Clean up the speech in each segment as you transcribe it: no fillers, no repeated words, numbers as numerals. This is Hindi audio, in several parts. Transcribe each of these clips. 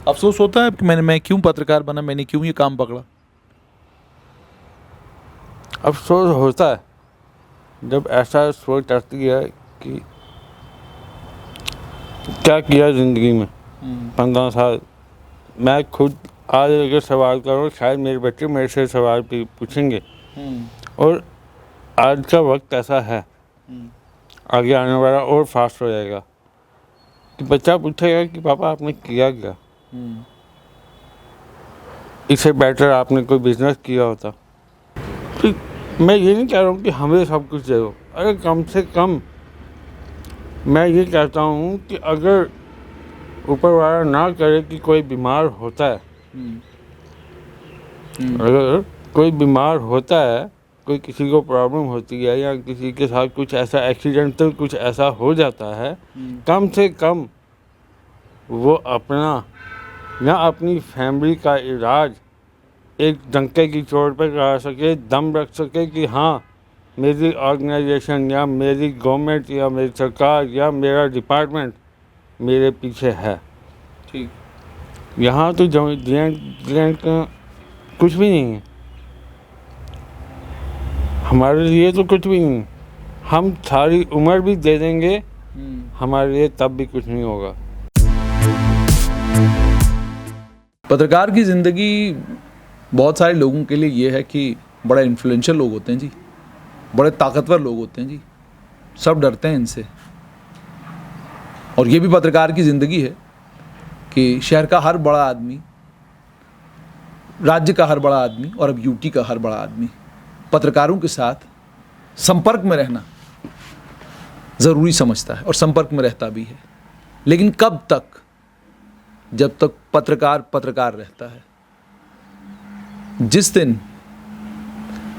अफसोस होता है कि मैं क्यों पत्रकार बना, मैंने क्यों ये काम पकड़ा? अफसोस होता है जब ऐसा सोच आती है कि क्या किया ज़िंदगी में 15 साल। मैं खुद आज अगर सवाल करूँ, शायद मेरे बच्चे मेरे से सवाल पूछेंगे। और आज का वक्त ऐसा है, आगे आने वाला और फास्ट हो जाएगा, कि बच्चा पूछेगा कि पापा आपने किया क्या, इससे बेटर आपने कोई बिजनेस किया होता। तो मैं ये नहीं कह रहा हूँ कि हमें सब कुछ दे दो, अरे कम से कम मैं ये कहता हूँ कि अगर ऊपर वाला ना करे कि कोई बीमार होता है, अगर कोई बीमार होता है, कोई किसी को प्रॉब्लम होती है या किसी के साथ कुछ ऐसा एक्सीडेंटल कुछ ऐसा हो जाता है, कम से कम वो अपना या अपनी फैमिली का इलाज एक डंके की चोट पर करा सके, दम रख सके कि हाँ मेरी ऑर्गेनाइजेशन या मेरी गवर्नमेंट या मेरी सरकार या मेरा डिपार्टमेंट मेरे पीछे है। ठीक। यहाँ तो ग्लैंड का कुछ भी नहीं है, हमारे लिए तो कुछ भी नहीं। हम सारी उम्र भी दे देंगे, हमारे लिए तब भी कुछ नहीं होगा। पत्रकार की ज़िंदगी बहुत सारे लोगों के लिए ये है कि बड़ा इन्फ्लुएंशियल लोग होते हैं जी, बड़े ताकतवर लोग होते हैं जी, सब डरते हैं इनसे। और ये भी पत्रकार की ज़िंदगी है कि शहर का हर बड़ा आदमी, राज्य का हर बड़ा आदमी और अब यूटी का हर बड़ा आदमी पत्रकारों के साथ संपर्क में रहना ज़रूरी समझता है और संपर्क में रहता भी है। लेकिन कब तक? जब तक पत्रकार पत्रकार रहता है। जिस दिन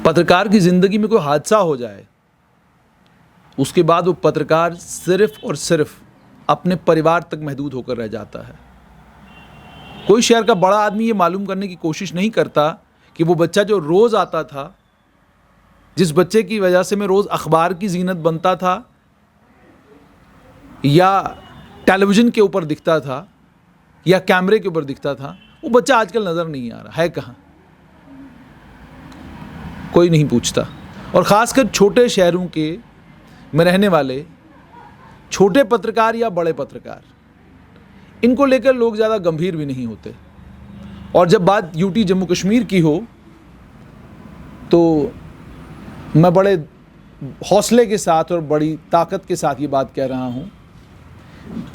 पत्रकार की ज़िंदगी में कोई हादसा हो जाए, उसके बाद वो पत्रकार सिर्फ और सिर्फ अपने परिवार तक महदूद होकर रह जाता है। कोई शहर का बड़ा आदमी ये मालूम करने की कोशिश नहीं करता कि वो बच्चा जो रोज़ आता था, जिस बच्चे की वजह से मैं रोज़ अखबार की जीनत बनता था या टेलीविज़न के ऊपर दिखता था या कैमरे के ऊपर दिखता था, वो बच्चा आजकल नज़र नहीं आ रहा है। कहाँ? कोई नहीं पूछता। और ख़ासकर छोटे शहरों के में रहने वाले छोटे पत्रकार या बड़े पत्रकार, इनको लेकर लोग ज़्यादा गंभीर भी नहीं होते। और जब बात यूटी जम्मू कश्मीर की हो तो मैं बड़े हौसले के साथ और बड़ी ताकत के साथ ये बात कह रहा हूँ,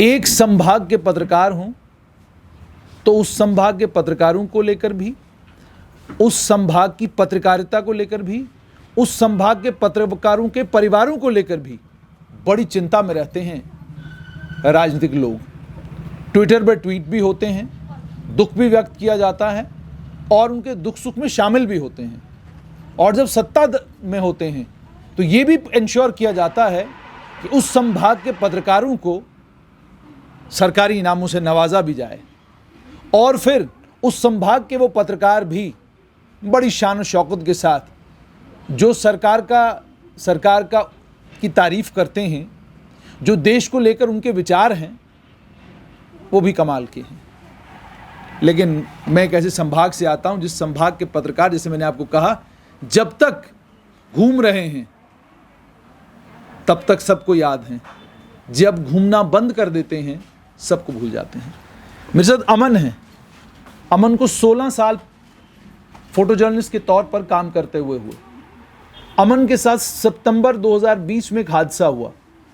एक संभाग के पत्रकार हों तो उस संभाग के पत्रकारों को लेकर भी, उस संभाग की पत्रकारिता को लेकर भी, उस संभाग के पत्रकारों के परिवारों को लेकर भी बड़ी चिंता में रहते हैं राजनीतिक लोग। ट्विटर पर ट्वीट भी होते हैं, दुख भी व्यक्त किया जाता है और उनके दुख सुख में शामिल भी होते हैं। और जब सत्ता में होते हैं तो ये भी इंश्योर किया जाता है कि उस संभाग के पत्रकारों को सरकारी इनामों से नवाजा भी जाए और फिर उस संभाग के वो पत्रकार भी बड़ी शान और शौकत के साथ जो सरकार का की तारीफ़ करते हैं, जो देश को लेकर उनके विचार हैं, वो भी कमाल के हैं। लेकिन मैं एक ऐसे संभाग से आता हूं जिस संभाग के पत्रकार, जैसे मैंने आपको कहा, जब तक घूम रहे हैं तब तक सबको याद हैं, जब घूमना बंद कर देते हैं सबको भूल जाते हैं। मेरे साथ अमन है। अमन को 16 साल फोटो जर्नलिस्ट के तौर पर काम करते हुए अमन के साथ सितंबर 2020 में एक हादसा हुआ।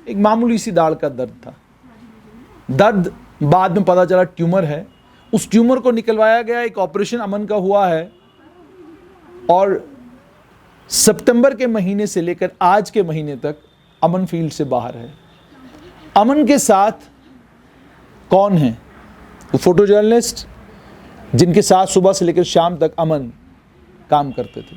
एक मामूली सी दाढ़ का दर्द था। दर्द बाद में पता चला ट्यूमर है। उस ट्यूमर को निकलवाया गया, एक ऑपरेशन अमन का हुआ है और सितंबर के महीने से लेकर आज के महीने तक अमन फील्ड से बाहर है। अमन के साथ कौन है? वो फोटो जर्नलिस्ट जिनके साथ सुबह से लेकर शाम तक अमन काम करते थे।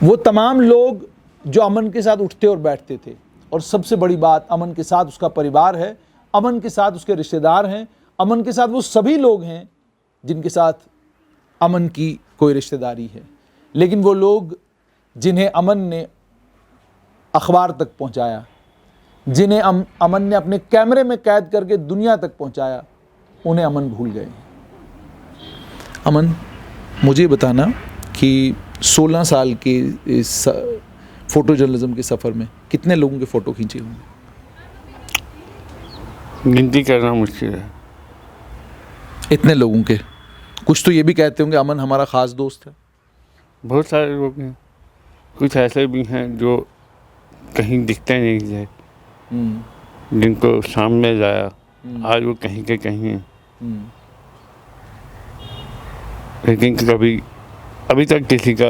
वो तमाम लोग जो अमन के साथ उठते और बैठते थे। और सबसे बड़ी बात, अमन के साथ उसका परिवार है, अमन के साथ उसके रिश्तेदार हैं, अमन के साथ वो सभी लोग हैं जिनके साथ अमन की कोई रिश्तेदारी है। लेकिन वो लोग जिन्हें अमन ने अखबार तक पहुंचाया, जिन्हें अमन ने अपने कैमरे में कैद करके दुनिया तक पहुंचाया, उन्हें अमन भूल गए। अमन, मुझे बताना कि 16 साल के इस फ़ोटो जर्नलिज्म के सफ़र में कितने लोगों के फ़ोटो खींचे होंगे? गिनती करना मुश्किल है। इतने लोगों के? कुछ तो ये भी कहते होंगे अमन हमारा ख़ास दोस्त है। बहुत सारे लोग हैं, कुछ ऐसे भी हैं जो कहीं दिखते नहीं थे, जिनको सामने लाया, आज वो कहीं के कहीं हैं, लेकिन कभी अभी तक किसी का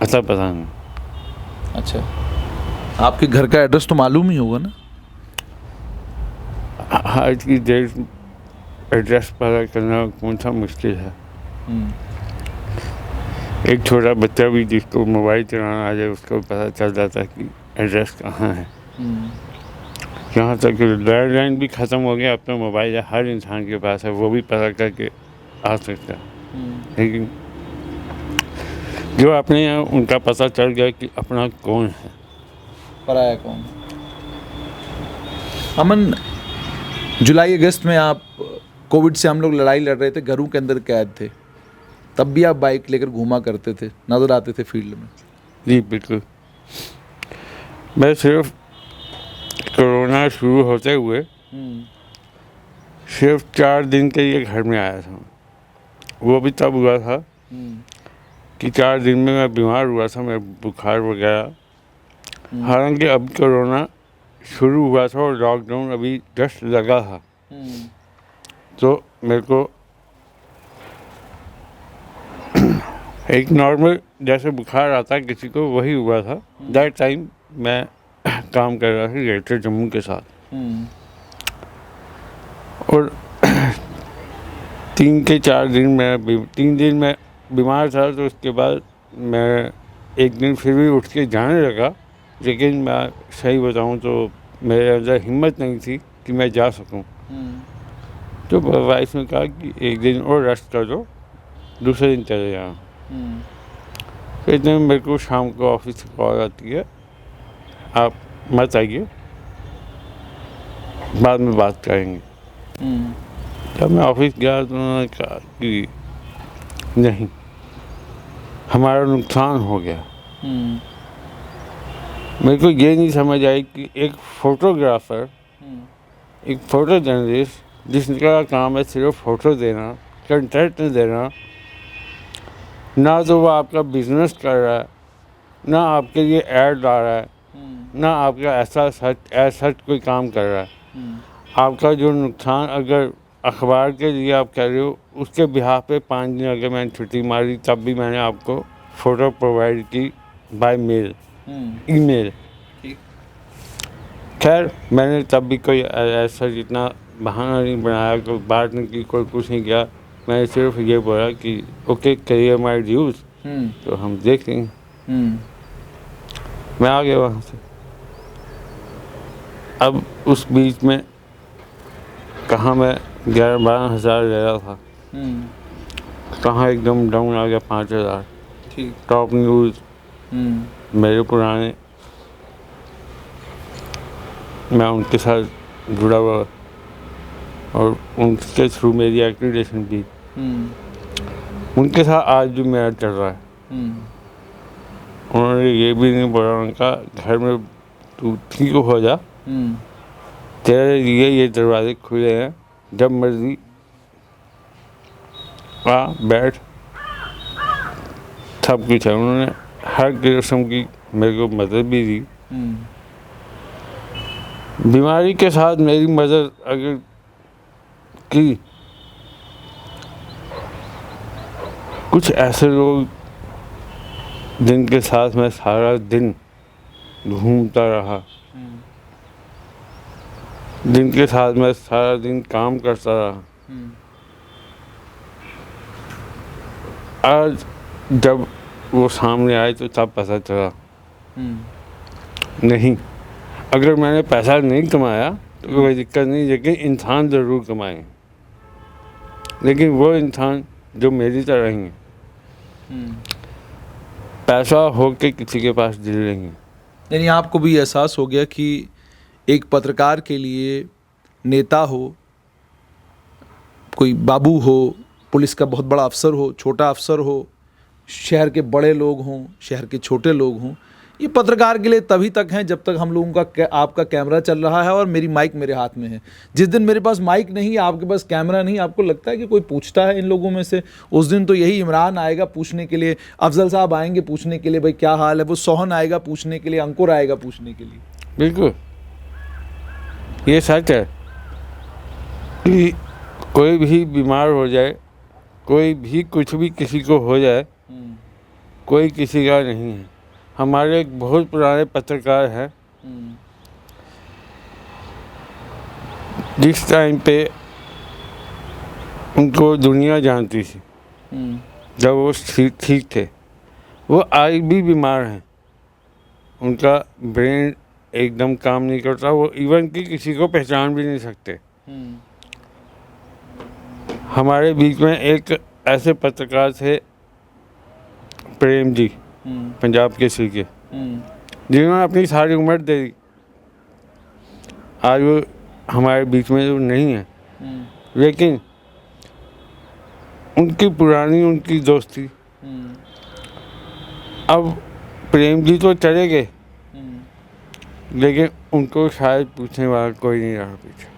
अता पता नहीं। अच्छा, आपके घर का एड्रेस तो मालूम ही होगा ना? आज की डेट एड्रेस पता करना कौन सा मुश्किल है। एक छोटा बच्चा भी जिसको मोबाइल चलाना आ जाए उसको पता चल जाता है कि एड्रेस कहाँ है। यहाँ तक कि लैंडलाइन भी ख़त्म हो गया, अपना मोबाइल है, हर इंसान के पास है, वो भी पता करके आ सकता है। लेकिन जो अपने यहाँ उनका पता चल गया कि अपना कौन है, पराया कौन। अमन, जुलाई अगस्त में आप कोविड से हम लोग लड़ाई लड़ रहे थे, घरों के अंदर कैद थे, तब भी आप बाइक लेकर घूमा करते थे, नजर आते थे फील्ड में। जी बिल्कुल। मैं सिर्फ कोरोना शुरू होते हुए सिर्फ 4 दिन के लिए घर में आया था। वो भी तब हुआ था कि 4 दिन में मैं बीमार हुआ था, मैं बुखार वगैरह। हालांकि अब कोरोना शुरू हुआ था और लॉकडाउन अभी जस्ट लगा था, तो मेरे को एक नॉर्मल जैसे बुखार आता है किसी को, वही हुआ था। दैट टाइम मैं काम कर रहा था ग्रेटर जम्मू के साथ, और 3 दिन मैं बीमार था। तो उसके बाद मैं एक दिन फिर भी उठ के जाने लगा, लेकिन मैं सही बताऊं तो मेरे अंदर हिम्मत नहीं थी कि मैं जा सकूं। तो वाइफ ने कहा कि एक दिन और रेस्ट कर दो, दूसरे दिन चले जाओ। फिर दिन मेरे को शाम को ऑफिस से कॉल आती है, आप मत आइए, बाद में बात करेंगे। जब मैं ऑफिस गया तो उन्होंने कहा कि नहीं, हमारा नुकसान हो गया। मेरे को ये नहीं समझ आई कि एक फोटोग्राफर, एक फोटो जर्नलिस्ट जिसका काम है सिर्फ फोटो देना, कंटेंट देना, ना तो वो आपका बिजनेस कर रहा है, ना आपके लिए ऐड ला रहा है, ना आपका ऐसा सच कोई काम कर रहा है। आपका जो नुकसान अगर अखबार के लिए आप कह रहे हो, उसके बिहाफ पे 5 दिन अगर मैंने छुट्टी मारी तब भी मैंने आपको फ़ोटो प्रोवाइड की बाय मेल, ईमेल। खैर मैंने तब भी कोई ऐसा जितना बहाना नहीं बनाया, कोई बात नहीं की, कोई कुछ नहीं किया। मैंने सिर्फ ये बोला कि ओके करिए माई ड्यूज, तो हम देख लेंगे। मैं आ गया वहाँ से। अब उस बीच में कहाँ मैं 11-12 हज़ार ले रहा था, कहाँ एकदम डाउन आ गया 5 हज़ार। ठीक। टॉप न्यूज़ मेरे पुराने, मैं उनके साथ जुड़ा हुआ और उनके थ्रू मेरी एक्टिवेशन भी, उनके साथ आज भी मेरा चल रहा है। उन्होंने ये भी नहीं बोला, उनका घर में तू ठीक हो जा, तेरे लिए ये दरवाजे खुले हैं, जब मर्जी आ बैठ, सब कुछ है। उन्होंने हर किस्म की मेरे को मदद भी दी। बीमारी के साथ मेरी मदद अगर की, कुछ ऐसे लोग जिनके साथ मैं सारा दिन घूमता रहा, जिनके साथ मैं सारा दिन काम करता रहा, आज जब वो सामने आए तो तब पता चला नहीं, अगर मैंने पैसा नहीं कमाया तो कोई दिक्कत नहीं, लेकिन इंसान ज़रूर कमाए, लेकिन वो इंसान जो मेरी तरह ही है। पैसा हो के किसी के पास दिल नहीं है। यानी आपको भी एहसास हो गया कि एक पत्रकार के लिए नेता हो, कोई बाबू हो, पुलिस का बहुत बड़ा अफसर हो, छोटा अफसर हो, शहर के बड़े लोग हों, शहर के छोटे लोग हों, ये पत्रकार के लिए तभी तक हैं जब तक हम लोगों का आपका कैमरा चल रहा है और मेरी माइक मेरे हाथ में है। जिस दिन मेरे पास माइक नहीं, आपके पास कैमरा नहीं, आपको लगता है कि कोई पूछता है इन लोगों में से, उस दिन तो यही इमरान आएगा पूछने के लिए, अफजल साहब आएंगे पूछने के लिए भाई क्या हाल है, वो सोहन आएगा पूछने के लिए, अंकुर आएगा पूछने के लिए। बिल्कुल, ये सच है कि कोई भी बीमार हो जाए, कोई भी कुछ भी किसी को हो जाए, कोई किसी का नहीं है। हमारे एक बहुत पुराने पत्रकार हैं, जिस टाइम पे उनको दुनिया जानती थी, जब वो ठीक थे, वो आज भी बीमार हैं। उनका ब्रेन एकदम काम नहीं करता, वो इवन कि किसी को पहचान भी नहीं सकते। हमारे बीच में एक ऐसे पत्रकार थे, प्रेम जी, पंजाब के सी के, जिन्होंने अपनी सारी उम्र दे दी। आज वो हमारे बीच में जो नहीं है, लेकिन उनकी पुरानी उनकी दोस्ती, अब प्रेम जी तो चले गए, लेकिन उनको शायद पूछने वाला कोई नहीं रहा पीछे।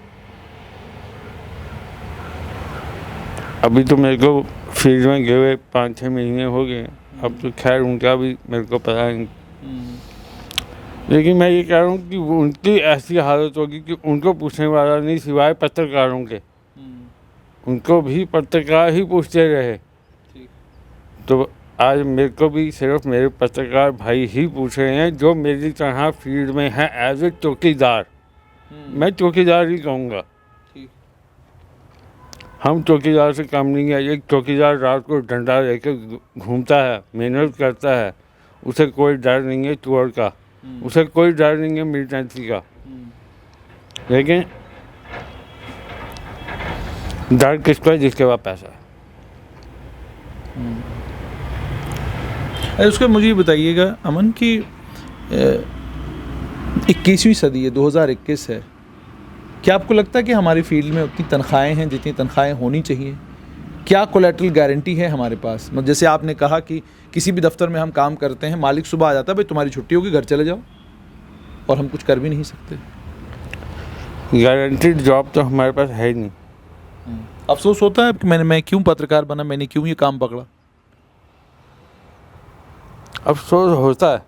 अभी तो मेरे को फील्ड में गए हुए 5-6 महीने हो गए, अब तो खैर उनका भी मेरे को पता नहीं। लेकिन मैं ये कह रहा हूँ कि उनकी ऐसी हालत होगी कि उनको पूछने वाला नहीं सिवाय पत्रकारों के। उनको भी पत्रकार ही पूछते रहे। तो आज मेरे को भी सिर्फ मेरे पत्रकार भाई ही पूछ रहे हैं, जो मेरी तरह फील्ड में है एज ए चौकीदार। मैं चौकीदार ही कहूँगा, हम चौकीदार से कम नहीं है। एक चौकीदार रात को डंडा लेकर घूमता है, मेहनत करता है, उसे कोई डर नहीं है चोर का, उसे कोई डर नहीं है मिलिटेंसी का। लेकिन डर किसको है? जिसके पास पैसा है। उसके मुझे बताइएगा अमन कि 21वीं सदी है, 2021 है, क्या आपको लगता है कि हमारी फील्ड में उतनी तनख्वाहें हैं जितनी तनख्वाहें होनी चाहिए? क्या कोलैटरल गारंटी है हमारे पास? मतलब जैसे आपने कहा कि किसी भी दफ्तर में हम काम करते हैं, मालिक सुबह आ जाता है, भाई तुम्हारी छुट्टी होगी, घर चले जाओ, और हम कुछ कर भी नहीं सकते। गारंटीड जॉब तो हमारे पास है ही नहीं। अफसोस होता है कि मैं क्यों पत्रकार बना, मैंने क्यों ये काम पकड़ा? अफसोस होता है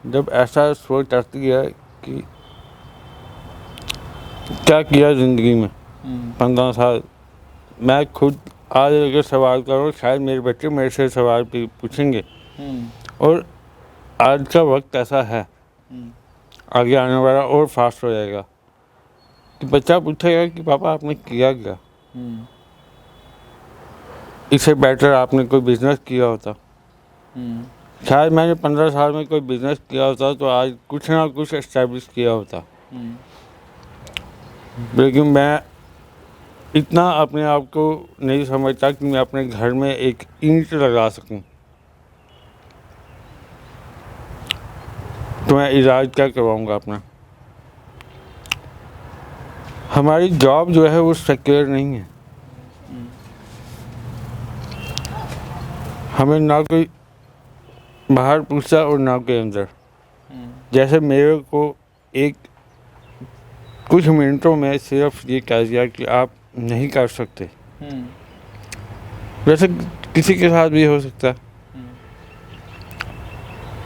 जब ऐसा सोच आती है कि क्या किया ज़िंदगी में 15 साल। मैं खुद आज अगर सवाल करूँ, शायद मेरे बच्चे मेरे से सवाल पूछेंगे। और आज का वक्त ऐसा है, आगे आने वाला और फास्ट हो जाएगा, कि बच्चा पूछेगा कि पापा आपने किया क्या? इससे बेटर आपने कोई बिजनेस किया होता। शायद मैंने 15 साल में कोई बिजनेस किया होता तो आज कुछ ना कुछ एस्टैब्लिश किया होता। लेकिन मैं इतना अपने आप को नहीं समझता कि मैं अपने घर में एक ईंट लगा सकूं। तो मैं इलाज क्या करवाऊंगा अपना? हमारी जॉब जो है वो सिक्योर नहीं है। हमें ना कोई बाहर पूछता और ना कोई अंदर। जैसे मेरे को एक कुछ मिनटों में सिर्फ ये कह दिया कि आप नहीं कर सकते, वैसे किसी के साथ भी हो सकता है।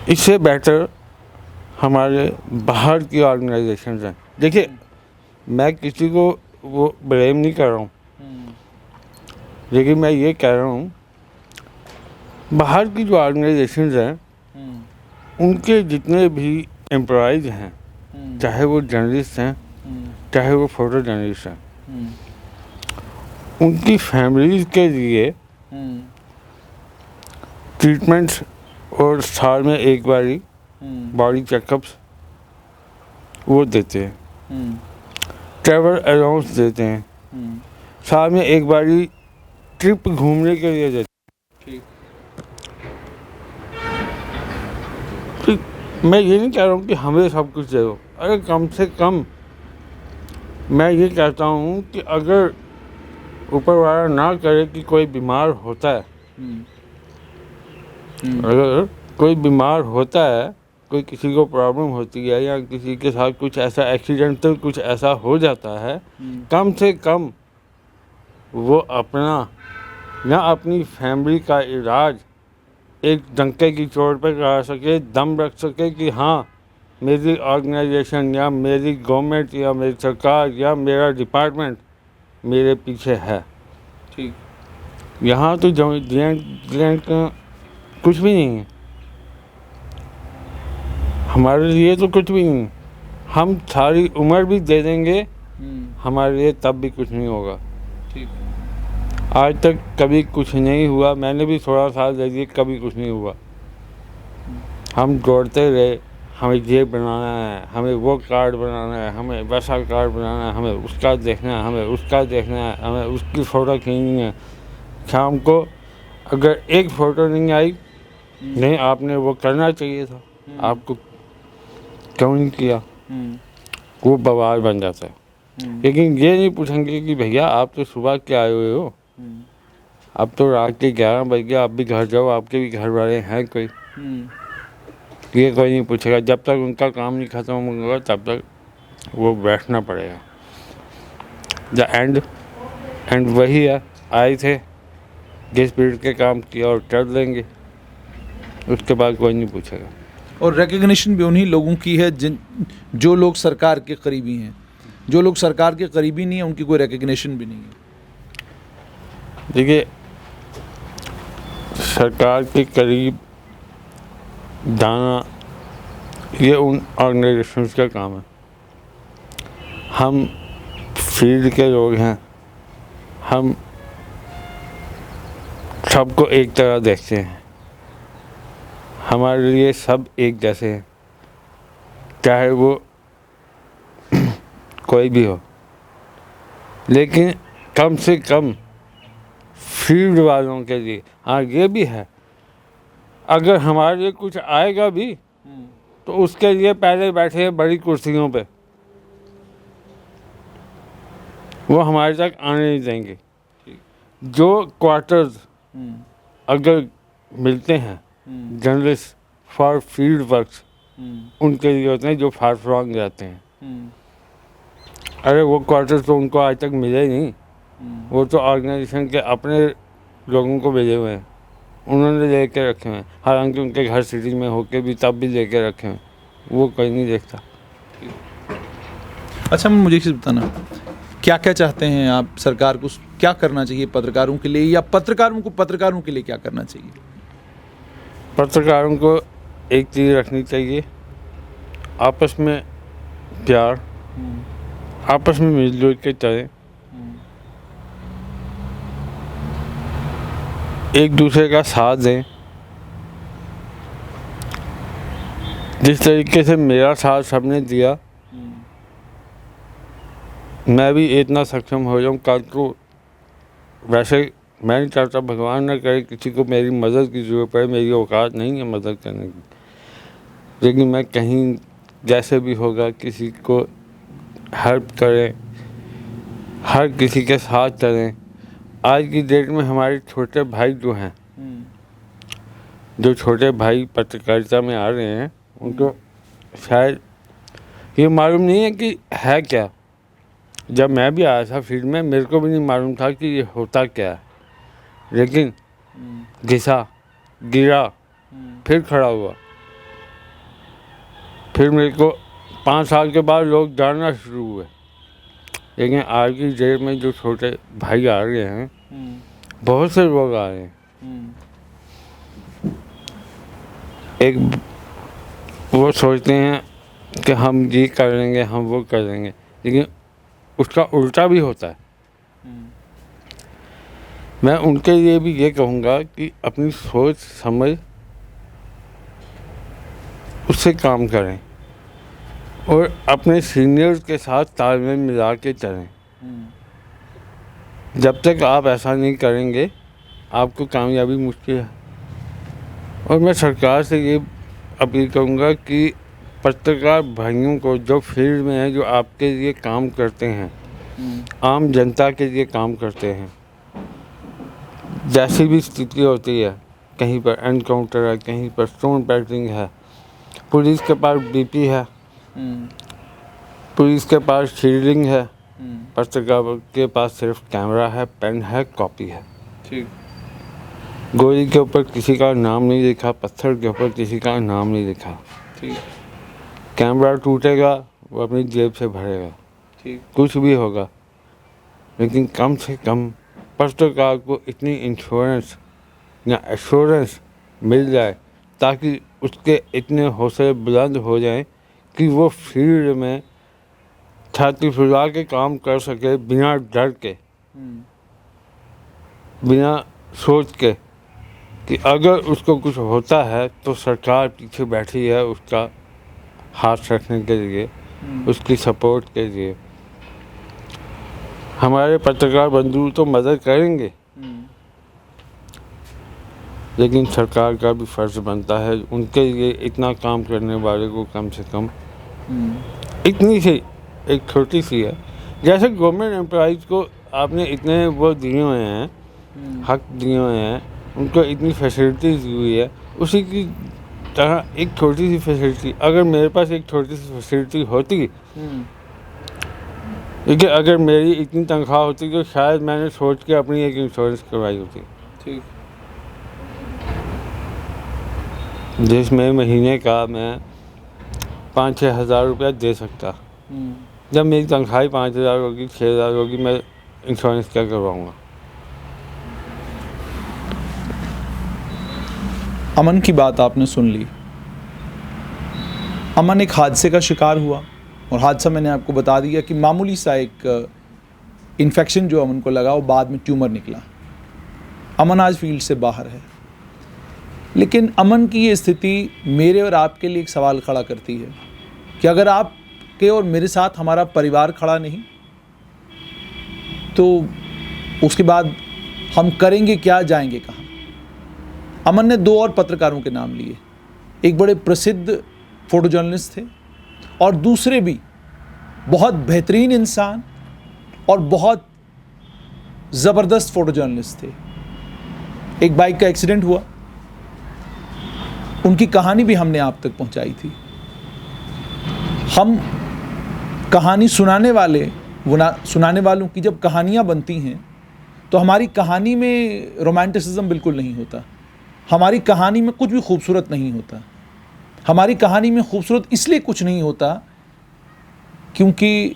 इससे बेटर हमारे बाहर की ऑर्गेनाइजेशन हैं। देखिए, मैं किसी को वो ब्लेम नहीं कर रहा हूँ, लेकिन मैं ये कह रहा हूँ बाहर की जो ऑर्गेनाइजेशन हैं, उनके जितने भी एम्प्लॉइज हैं, चाहे वो जर्नलिस्ट हैं, चाहे वो फोटो जर्नलिस्ट हैं, उनकी फैमिलीज के लिए ट्रीटमेंट्स और साल में एक बारी बॉडी चेकअप्स वो देते हैं, ट्रैवल अलाउंस देते हैं, साल में एक बारी ट्रिप घूमने के लिए देते हैं। तो मैं ये नहीं कह रहा हूँ कि हमें सब कुछ दे दो, अगर कम से कम मैं ये कहता हूँ कि अगर ऊपर वाला ना करे कि कोई बीमार होता है, अगर कोई बीमार होता है, कोई किसी को प्रॉब्लम होती है या किसी के साथ कुछ ऐसा एक्सीडेंटल कुछ ऐसा हो जाता है, कम से कम वो अपना या अपनी फैमिली का इलाज एक डंके की चोट पर करा सके, दम रख सके कि हाँ मेरी ऑर्गेनाइजेशन या मेरी गवर्नमेंट या मेरी सरकार या मेरा डिपार्टमेंट मेरे पीछे है। ठीक। यहाँ तो ग्लैंड का कुछ भी नहीं है, हमारे लिए तो कुछ भी नहीं। हम सारी उम्र भी दे देंगे, हमारे लिए तब भी कुछ नहीं होगा। ठीक। आज तक कभी कुछ नहीं हुआ, मैंने भी 16 साल दे दिए, कभी कुछ नहीं हुआ। हम दौड़ते रहे, हमें ये बनाना है, हमें वो कार्ड बनाना है, हमें वैसा कार्ड बनाना है, हमें उसका देखना है, हमें उसका देखना है, हमें उसकी फ़ोटो खींचनी है। शाम को अगर एक फ़ोटो नहीं आई, नहीं आपने वो करना चाहिए था, आपको क्यों नहीं किया, वो बवाल बन जाता है। लेकिन ये नहीं पूछेंगे कि भैया आप तो सुबह के आए हुए हो, अब तो रात के 11 बज गया, आप भी घर जाओ, आपके भी घर वाले हैं कोई, ये कोई नहीं पूछेगा। जब तक उनका काम नहीं ख़त्म होगा तब तक वो बैठना पड़ेगा। द एंड वही है, आए थे 10 मिनट के काम किया और चल देंगे, उसके बाद कोई नहीं पूछेगा। और रिकग्निशन भी उन्हीं लोगों की है जो लोग सरकार के करीबी हैं। जो लोग सरकार के करीबी नहीं है उनकी कोई रिकग्निशन भी नहीं है। देखिए, सरकार के करीब जाना ये उन ऑर्गेनाइजेशंस का काम है। हम फील्ड के लोग हैं, हम सबको एक तरह देखते हैं, हमारे लिए सब एक जैसे हैं, चाहे वो कोई भी हो। लेकिन कम से कम फील्ड वालों के लिए हाँ ये भी है, अगर हमारे लिए कुछ आएगा भी तो उसके लिए पहले बैठे हैं बड़ी कुर्सियों पे, वो हमारे तक आने नहीं देंगे। जो क्वार्टर्स अगर मिलते हैं जर्नलिस्ट फॉर फील्ड वर्क्स, उनके लिए होते हैं जो फार फ्रॉन्ग रहते हैं। अरे वो क्वार्टर्स तो उनको आज तक मिले नहीं, वो तो ऑर्गेनाइजेशन के अपने लोगों को भेजे हुए हैं, उन्होंने लेके रखे हुए हैं। हालांकि उनके घर सिटी में होके भी तब भी लेके रखे हुए हैं, वो कोई नहीं देखता। अच्छा, मुझे इसे बताना, क्या क्या चाहते हैं आप, सरकार को क्या करना चाहिए पत्रकारों के लिए, या पत्रकारों के लिए क्या करना चाहिए? पत्रकारों को एक चीज़ रखनी चाहिए, आपस में प्यार, आपस में मिलजुल के चलें, एक दूसरे का साथ दें। जिस तरीके से मेरा साथ सबने दिया, मैं भी इतना सक्षम हो जाऊँ कल को। वैसे मैं नहीं चाहता, भगवान न करे किसी को मेरी मदद की ज़रूरत पड़े, मेरी औकात नहीं है मदद करने की, लेकिन मैं कहीं जैसे भी होगा किसी को हेल्प करें, हर किसी के साथ चलें। आज की डेट में हमारे छोटे भाई जो हैं, जो छोटे भाई पत्रकारिता में आ रहे हैं, उनको शायद ये मालूम नहीं है कि है क्या। जब मैं भी आया था फील्ड में, मेरे को भी नहीं मालूम था कि ये होता क्या है, लेकिन घिसा, गिरा, फिर खड़ा हुआ, फिर मेरे को 5 साल के बाद लोग जानना शुरू हुए। लेकिन आज की डेट में जो छोटे भाई आ रहे हैं, बहुत से लोग आ रहे हैं, एक वो सोचते हैं कि हम ये कर लेंगे, हम वो कर लेंगे, लेकिन उसका उल्टा भी होता है। मैं उनके लिए भी ये कहूँगा कि अपनी सोच समझ उससे काम करें और अपने सीनियर्स के साथ तालमेल मिला के चलें। जब तक आप ऐसा नहीं करेंगे, आपको कामयाबी मुश्किल है। और मैं सरकार से ये अपील करूँगा कि पत्रकार भाइयों को जो फील्ड में हैं, जो आपके लिए काम करते हैं, आम जनता के लिए काम करते हैं, जैसी भी स्थिति होती है, कहीं पर एनकाउंटर है, कहीं पर स्टोन पैकिंग है, पुलिस के पास बीपी है, पुलिस के पास शील्डिंग है, पत्रकार के पास सिर्फ कैमरा है, पेन है, कॉपी है। ठीक। गोली के ऊपर किसी का नाम नहीं लिखा, पत्थर के ऊपर किसी का नाम नहीं लिखा। ठीक। कैमरा टूटेगा, वो अपनी जेब से भरेगा, ठीक। कुछ भी होगा, लेकिन कम से कम पत्रकार को इतनी इंश्योरेंस या एश्योरेंस मिल जाए ताकि उसके इतने हौसले बुलंद हो जाएं कि वो फील्ड में छाती फुला के काम कर सके, बिना डर के, बिना सोच के कि अगर उसको कुछ होता है तो सरकार पीछे बैठी है उसका हाथ रखने के लिए, उसकी सपोर्ट के लिए। हमारे पत्रकार बंधु तो मदद करेंगे, लेकिन सरकार का भी फर्ज बनता है उनके लिए इतना काम करने वाले को कम से कम इतनी सी एक छोटी सी है, जैसे गवर्नमेंट एम्प्लॉइज़ को आपने इतने वो दिए हुए हैं, हक दिए हुए हैं, उनको इतनी फैसिलिटीज़ दी हुई है, उसी की तरह एक छोटी सी फैसिलिटी, अगर मेरे पास एक छोटी सी फैसिलिटी होती, देखिए अगर मेरी इतनी तनख्वाह होती तो शायद मैंने सोच के अपनी एक इंश्योरेंस करवाई होती। ठीक। जिसमें महीने का मैं 5-6 हज़ार रुपया दे सकता। जब मेरी तनख्वाही 5,000 होगी, 6,000 होगी, मैं इंश्योरेंस क्या करवाऊँगा? अमन की बात आपने सुन ली। अमन एक हादसे का शिकार हुआ, और हादसा मैंने आपको बता दिया कि मामूली सा एक इन्फेक्शन जो अमन को लगा, वो बाद में ट्यूमर निकला। अमन आज फील्ड से बाहर है, लेकिन अमन की ये स्थिति मेरे और आपके लिए एक सवाल खड़ा करती है कि अगर आपके और मेरे साथ हमारा परिवार खड़ा नहीं तो उसके बाद हम करेंगे क्या, जाएंगे कहाँ? अमन ने 2 और पत्रकारों के नाम लिए, एक बड़े प्रसिद्ध फोटो जर्नलिस्ट थे और दूसरे भी बहुत बेहतरीन इंसान और बहुत ज़बरदस्त फोटो जर्नलिस्ट थे। एक बाइक का एक्सीडेंट हुआ, उनकी कहानी भी हमने आप तक पहुंचाई थी। हम कहानी सुनाने वालों की जब कहानियां बनती हैं तो हमारी कहानी में रोमांटिसिज्म बिल्कुल नहीं होता, हमारी कहानी में कुछ भी खूबसूरत नहीं होता। हमारी कहानी में खूबसूरत इसलिए कुछ नहीं होता क्योंकि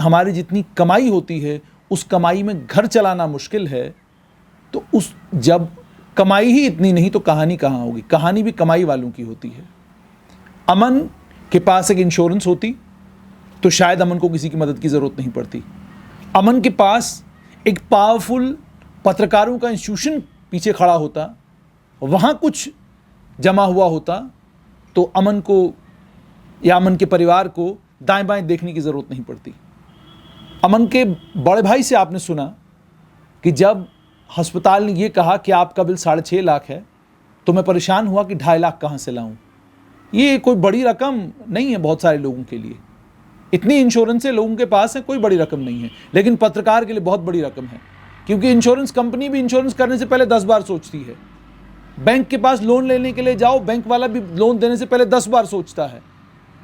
हमारी जितनी कमाई होती है उस कमाई में घर चलाना मुश्किल है। तो जब कमाई ही इतनी नहीं तो कहानी कहाँ होगी? कहानी भी कमाई वालों की होती है। अमन के पास एक इंश्योरेंस होती तो शायद अमन को किसी की मदद की ज़रूरत नहीं पड़ती। अमन के पास एक पावरफुल पत्रकारों का इंस्टीट्यूशन पीछे खड़ा होता, वहाँ कुछ जमा हुआ होता तो अमन को या अमन के परिवार को दाएं बाएं देखने की ज़रूरत नहीं पड़ती। अमन के बड़े भाई से आपने सुना कि जब अस्पताल ने ये कहा कि आपका बिल 6.5 लाख है तो मैं परेशान हुआ कि 2.5 लाख कहाँ से लाऊं। ये कोई बड़ी रकम नहीं है बहुत सारे लोगों के लिए, इतनी इंश्योरेंस लोगों के पास है, कोई बड़ी रकम नहीं है, लेकिन पत्रकार के लिए बहुत बड़ी रकम है, क्योंकि इंश्योरेंस कंपनी भी इंश्योरेंस करने से पहले 10 बार सोचती है। बैंक के पास लोन लेने के लिए जाओ, बैंक वाला भी लोन देने से पहले 10 बार सोचता है,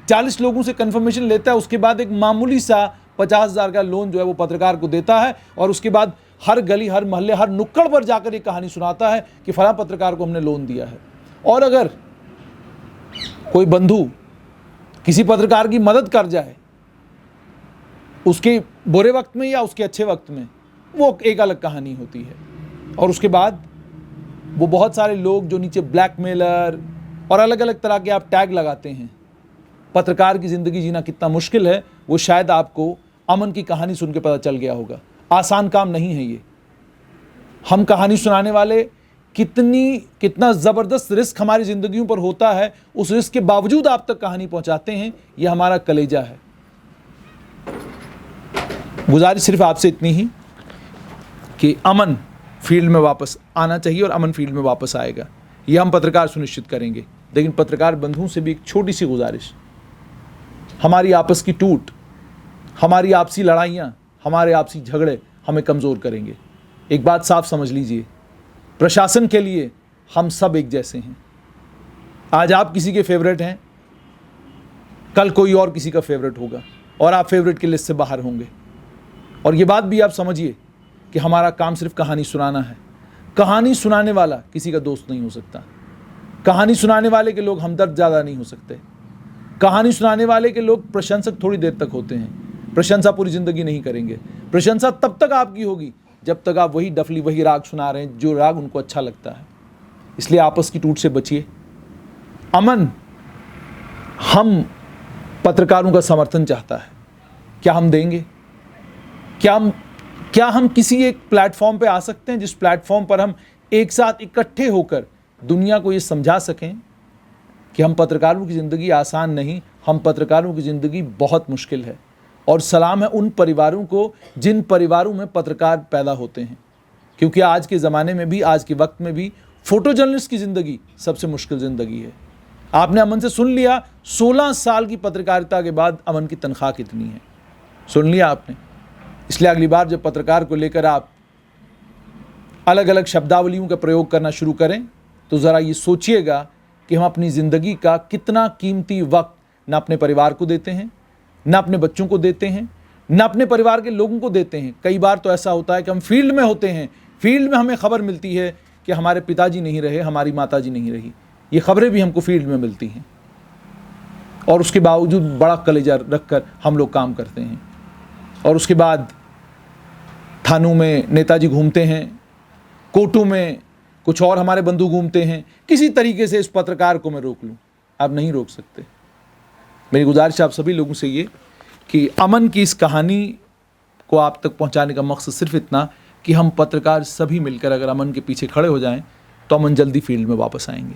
40 लोगों से कंफर्मेशन लेता है, उसके बाद एक मामूली सा 50,000 का लोन जो है वो पत्रकार को देता है, और उसके बाद हर गली, हर मोहल्ले, हर नुक्कड़ पर जाकर ये कहानी सुनाता है कि फलां पत्रकार को हमने लोन दिया है। और अगर कोई बंधु किसी पत्रकार की मदद कर जाए उसके बुरे वक्त में या उसके अच्छे वक्त में, वो एक अलग कहानी होती है। और उसके बाद वो बहुत सारे लोग जो नीचे ब्लैकमेलर और अलग अलग तरह के आप टैग लगाते हैं, पत्रकार की ज़िंदगी जीना कितना मुश्किल है वो शायद आपको अमन की कहानी सुन के पता चल गया होगा। आसान काम नहीं है ये। हम कहानी सुनाने वाले कितना ज़बरदस्त रिस्क हमारी ज़िंदगियों पर होता है, उस रिस्क के बावजूद आप तक कहानी पहुंचाते हैं, ये हमारा कलेजा है। गुजारिश सिर्फ आपसे इतनी ही कि अमन फील्ड में वापस आना चाहिए और अमन फील्ड में वापस आएगा, ये हम पत्रकार सुनिश्चित करेंगे। लेकिन पत्रकार बंधुओं से भी एक छोटी सी गुजारिश, हमारी आपस की टूट, हमारी आपसी लड़ाइयाँ, हमारे आपसी झगड़े हमें कमज़ोर करेंगे। एक बात साफ समझ लीजिए, प्रशासन के लिए हम सब एक जैसे हैं। आज आप किसी के फेवरेट हैं, कल कोई और किसी का फेवरेट होगा और आप फेवरेट की लिस्ट से बाहर होंगे। और ये बात भी आप समझिए कि हमारा काम सिर्फ कहानी सुनाना है। कहानी सुनाने वाला किसी का दोस्त नहीं हो सकता। कहानी सुनाने वाले के लोग हमदर्द ज़्यादा नहीं हो सकते। कहानी सुनाने वाले के लोग प्रशंसक थोड़ी देर तक होते हैं, प्रशंसा पूरी ज़िंदगी नहीं करेंगे। प्रशंसा तब तक आपकी होगी जब तक आप वही डफली, वही राग सुना रहे हैं जो राग उनको अच्छा लगता है। इसलिए आपस की टूट से बचिए। अमन हम पत्रकारों का समर्थन चाहता है, क्या हम देंगे? क्या हम किसी एक प्लेटफॉर्म पे आ सकते हैं जिस प्लेटफॉर्म पर हम एक साथ इकट्ठे होकर दुनिया को ये समझा सकें कि हम पत्रकारों की ज़िंदगी आसान नहीं, हम पत्रकारों की ज़िंदगी बहुत मुश्किल है। और सलाम है उन परिवारों को जिन परिवारों में पत्रकार पैदा होते हैं, क्योंकि आज के ज़माने में भी, आज के वक्त में भी फ़ोटो जर्नलिस्ट की ज़िंदगी सबसे मुश्किल ज़िंदगी है। आपने अमन से सुन लिया 16 साल की पत्रकारिता के बाद अमन की तनख्वाह कितनी है, सुन लिया आपने। इसलिए अगली बार जब पत्रकार को लेकर आप अलग अलग शब्दावलियों का प्रयोग करना शुरू करें तो ज़रा ये सोचिएगा कि हम अपनी ज़िंदगी का कितना कीमती वक्त न अपने परिवार को देते हैं, न अपने बच्चों को देते हैं, न अपने परिवार के लोगों को देते हैं। कई बार तो ऐसा होता है कि हम फील्ड में होते हैं, फील्ड में हमें खबर मिलती है कि हमारे पिताजी नहीं रहे, हमारी माताजी नहीं रही। ये खबरें भी हमको फील्ड में मिलती हैं और उसके बावजूद बड़ा कलेजा रखकर हम लोग काम करते हैं। और उसके बाद थानों में नेताजी घूमते हैं, कोर्टों में कुछ और हमारे बंधु घूमते हैं। किसी तरीके से इस पत्रकार को मैं रोक लूँ, आप नहीं रोक सकते। मेरी गुजारिश आप सभी लोगों से ये कि अमन की इस कहानी को आप तक पहुंचाने का मकसद सिर्फ इतना कि हम पत्रकार सभी मिलकर अगर अमन के पीछे खड़े हो जाएं तो अमन जल्दी फील्ड में वापस आएंगे।